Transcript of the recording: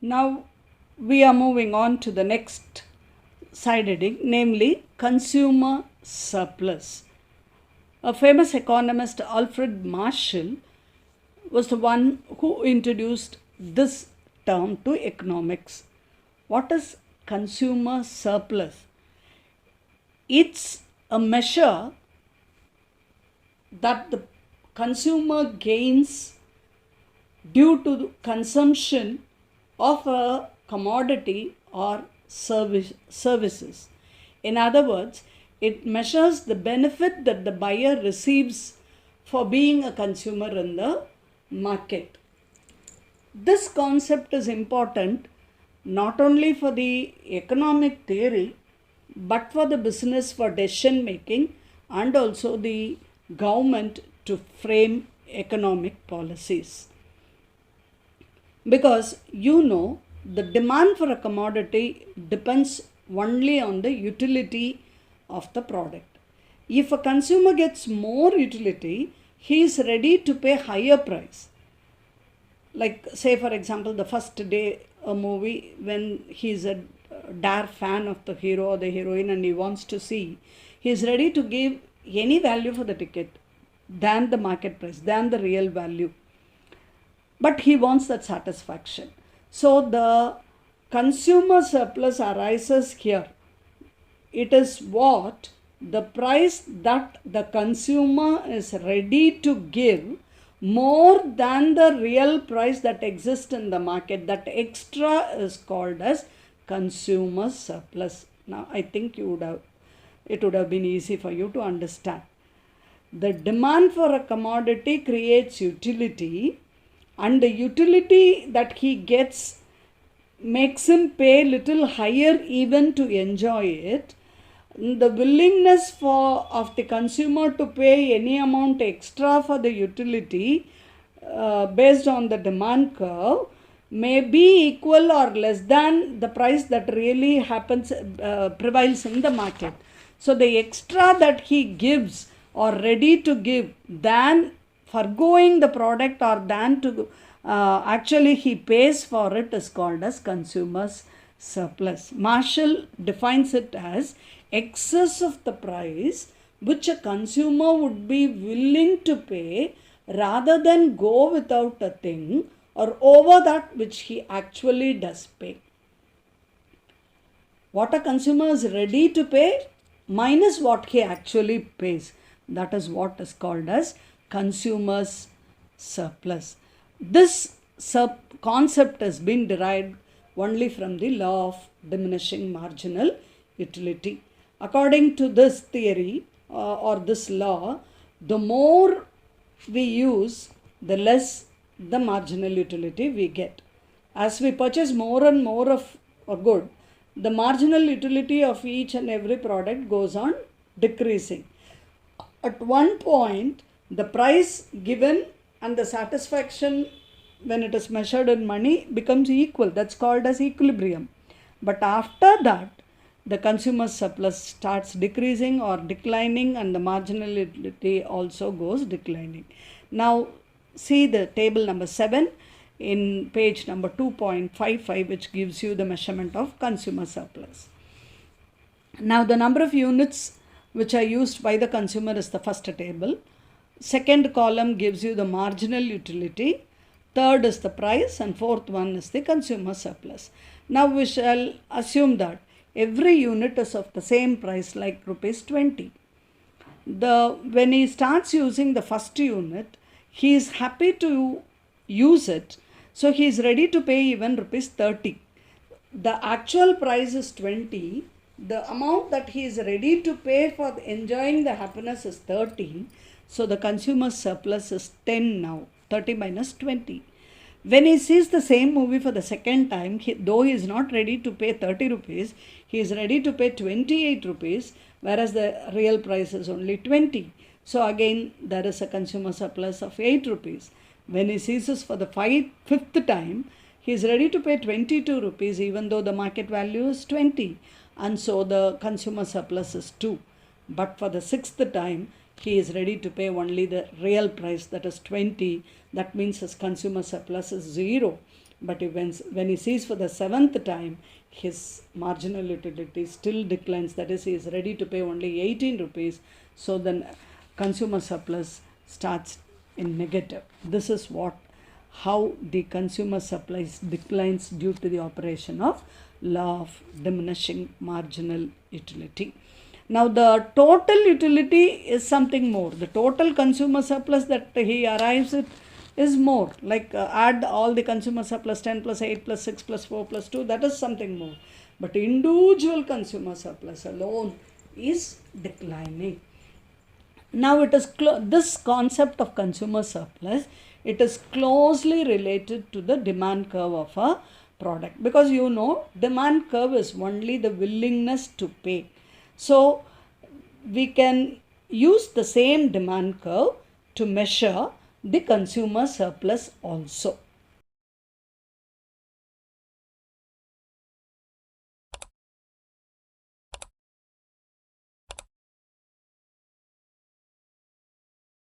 Now we are moving on to the next side heading, namely consumer surplus. A famous economist, Alfred Marshall, was the one who introduced this term to economics. What is consumer surplus? It's a measure that the consumer gains due to the consumption of a commodity or services. In other words, it measures the benefit that the buyer receives for being a consumer in the market. This concept is important not only for the economic theory but for the business, for decision making, and also the government to frame economic policies. Because the demand for a commodity depends only on the utility of the product. If a consumer gets more utility, he is ready to pay higher price. Like, say for example, the first day a movie, when he is a dire fan of the hero or the heroine and he wants to see, he is ready to give any value for the ticket than the market price, than the real value. But he wants that satisfaction. So the consumer surplus arises here. It is what the price that the consumer is ready to give more than the real price that exists in the market. That extra is called as consumer surplus. Now I think it would have been easy for you to understand. The demand for a commodity creates utility, and the utility that he gets makes him pay little higher even to enjoy it. The willingness of the consumer to pay any amount extra for the utility based on the demand curve may be equal or less than the price that really prevails in the market. So the extra that he gives or ready to give than foregoing the product or than to actually he pays for it is called as consumer's surplus. Marshall defines it as excess of the price which a consumer would be willing to pay rather than go without a thing, or over that which he actually does pay. What a consumer is ready to pay minus what he actually pays. That is what is called as consumer's surplus. This concept has been derived only from the law of diminishing marginal utility. According to this theory or this law, the more we use, the less the marginal utility we get. As we purchase more and more of a good, the marginal utility of each and every product goes on decreasing. At one point, the price given and the satisfaction when it is measured in money becomes equal. That's called as equilibrium. But after that, the consumer surplus starts decreasing or declining, and the marginal utility also goes declining. Now see the table number 7 in page number 2.55, which gives you the measurement of consumer surplus. Now the number of units which are used by the consumer is the first table. Second column gives you the marginal utility. Third is the price, and fourth one is the consumer surplus. Now we shall assume that every unit is of the same price, like rupees 20. When he starts using the first unit, he is happy to use it, so he is ready to pay even rupees 30. The actual price is 20. The amount that he is ready to pay for enjoying the happiness is 30. So the consumer surplus is 10 now. 30 minus 20. When he sees the same movie for the second time, though he is not ready to pay 30 rupees, he is ready to pay 28 rupees, whereas the real price is only 20. So again, there is a consumer surplus of 8 rupees. When he sees this for the fifth time, he is ready to pay 22 rupees even though the market value is 20. And so the consumer surplus is 2. But for the sixth time, he is ready to pay only the real price, that is 20. That means his consumer surplus is 0. But when he sees for the seventh time, his marginal utility still declines. That is, he is ready to pay only 18 rupees. So then consumer surplus starts in negative. This is how the consumer surplus declines due to the operation of law of diminishing marginal utility. Now the total utility is something more. The total consumer surplus that he arrives at is more. Like add all the consumer surplus 10 plus 8 plus 6 plus 4 plus 2, that is something more. But individual consumer surplus alone is declining. Now it is this concept of consumer surplus, it is closely related to the demand curve of a product, because demand curve is only the willingness to pay. So we can use the same demand curve to measure the consumer surplus also.